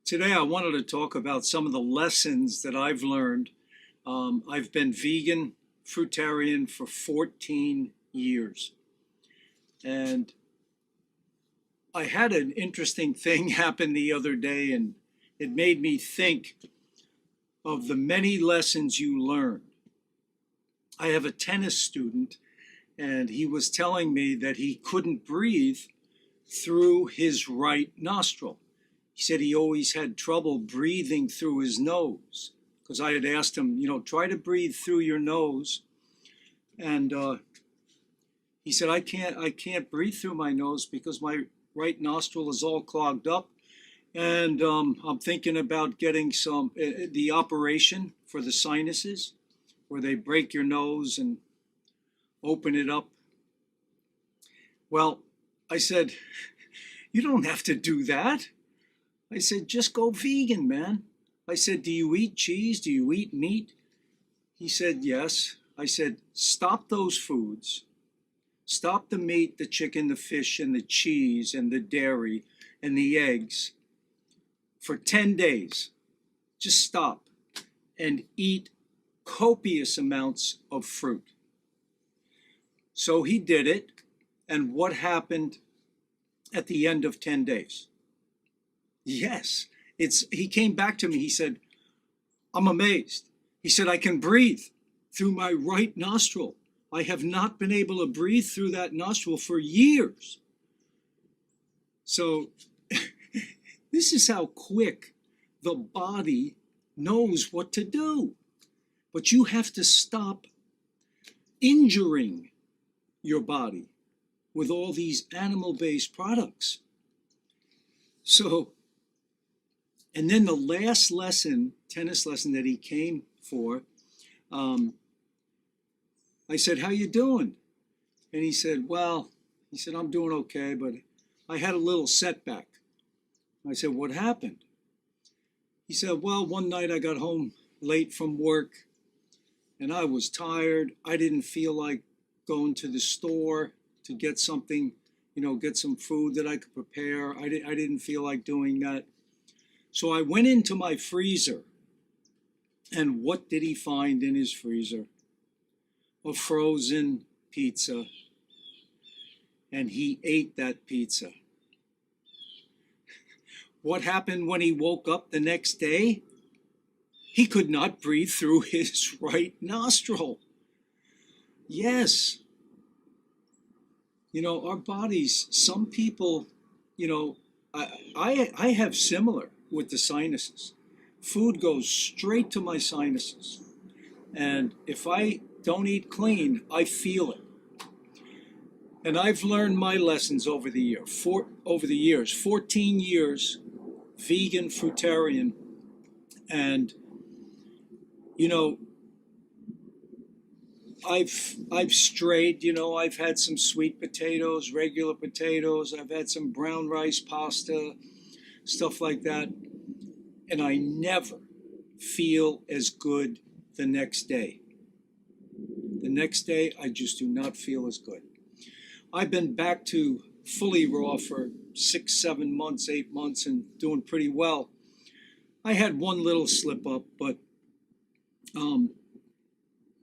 Today, I wanted to talk about some of the lessons that I've learned. I've been vegan, fruitarian for 14 years. And I had an interesting thing happen the other day, and it made me think of the many lessons you learn. I have a tennis student, and he was telling me that he couldn't breathe through his right nostril. He said he always had trouble breathing through his nose because I had asked him, try to breathe through your nose. And he said, I can't breathe through my nose because my right nostril is all clogged up. And I'm thinking about getting the operation for the sinuses where they break your nose and open it up. Well, I said, you don't have to do that. I said, just go vegan, man. I said, do you eat cheese? Do you eat meat? He said, yes. I said, stop those foods. Stop the meat, the chicken, the fish, and the cheese, and the dairy, and the eggs for 10 days. Just stop and eat copious amounts of fruit. So he did it. And what happened at the end of 10 days? Yes, he came back to me. He said, I'm amazed. He said, I can breathe through my right nostril. I have not been able to breathe through that nostril for years. So this is how quick the body knows what to do. But you have to stop injuring your body with all these animal-based products. So, and then the last lesson, tennis lesson that he came for, I said, how you doing? And he said, I'm doing okay, but I had a little setback. I said, what happened? He said, well, one night I got home late from work and I was tired. I didn't feel like going to the store to get something, get some food that I could prepare. I didn't feel like doing that. So I went into my freezer, and what did he find in his freezer? A frozen pizza. And he ate that pizza. What happened when he woke up the next day? He could not breathe through his right nostril. Yes. Our bodies, some people, I have similar with the sinuses. Food goes straight to my sinuses. And if I don't eat clean, I feel it. And I've learned my lessons over the years, 14 years, vegan, fruitarian. And, I've strayed, I've had some sweet potatoes, regular potatoes, I've had some brown rice pasta, stuff like that. And I never feel as good the next day. The next day, I just do not feel as good. I've been back to fully raw for 6, 7 months, 8 months, and doing pretty well. I had one little slip up, but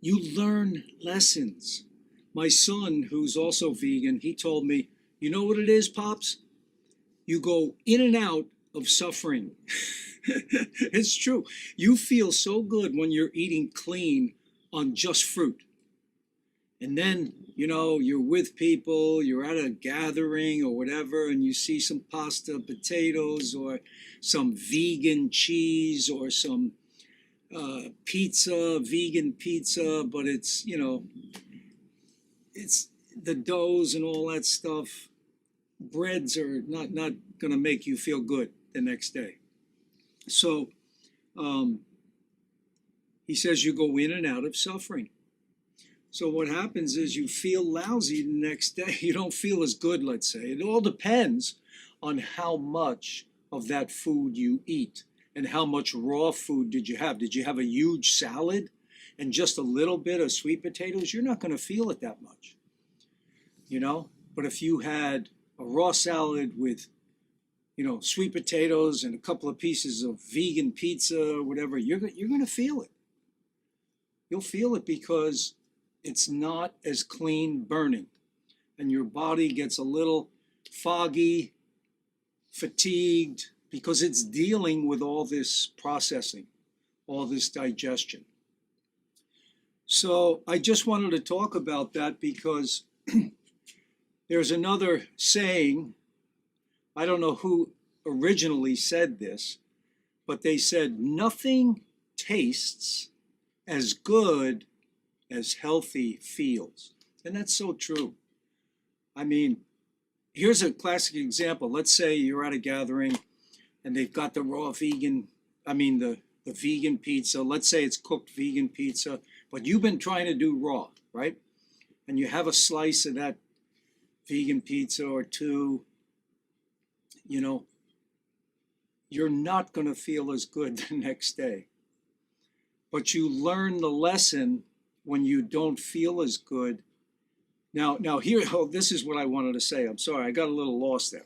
you learn lessons. My son, who's also vegan, he told me, you know what it is, Pops? You go in and out of suffering. It's true. You feel so good when you're eating clean on just fruit. And then, you're with people, you're at a gathering or whatever, and you see some pasta, potatoes, or some vegan cheese, or some pizza, vegan pizza, but it's, it's the doughs and all that stuff. Breads are not going to make you feel good the next day. So he says you go in and out of suffering. So what happens is you feel lousy the next day. You don't feel as good, let's say. It all depends on how much of that food you eat and how much raw food did you have. Did you have a huge salad and just a little bit of sweet potatoes? You're not going to feel it that much, But if you had a raw salad with sweet potatoes and a couple of pieces of vegan pizza or whatever, you're going to feel it. You'll feel it because it's not as clean burning, and your body gets a little foggy, fatigued, because it's dealing with all this processing, all this digestion. So I just wanted to talk about that because there's another saying. I don't know who originally said this, but they said nothing tastes as good as healthy feels. And that's so true. I mean, here's a classic example. Let's say you're at a gathering and they've got the raw vegan, the vegan pizza. Let's say it's cooked vegan pizza, but you've been trying to do raw, right? And you have a slice of that vegan pizza or two, you're not going to feel as good the next day. But you learn the lesson when you don't feel as good. Now here, this is what I wanted to say. I'm sorry, I got a little lost there.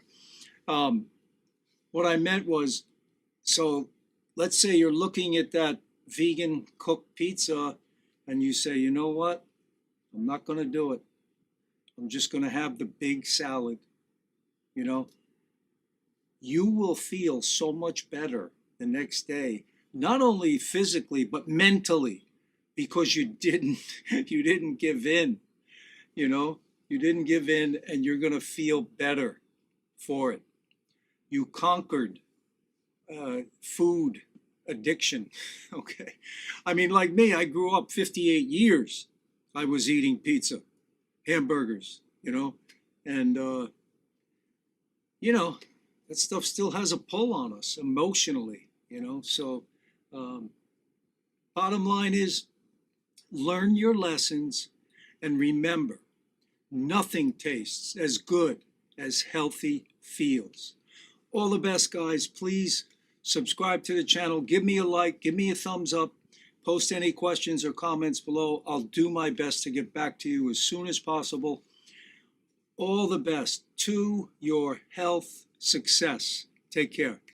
What I meant was, so let's say you're looking at that vegan cooked pizza and you say, you know what? I'm not going to do it. I'm just going to have the big salad. You will feel so much better the next day, not only physically, but mentally, because you didn't give in, you didn't give in, and you're going to feel better for it. You conquered food addiction. Okay. Like me, I grew up 58 years. I was eating pizza, hamburgers, and, that stuff still has a pull on us emotionally, So bottom line is, learn your lessons and remember, nothing tastes as good as healthy feels. All the best, guys. Please subscribe to the channel. Give me a like. Give me a thumbs up. Post any questions or comments below. I'll do my best to get back to you as soon as possible. All the best to your health success. Take care.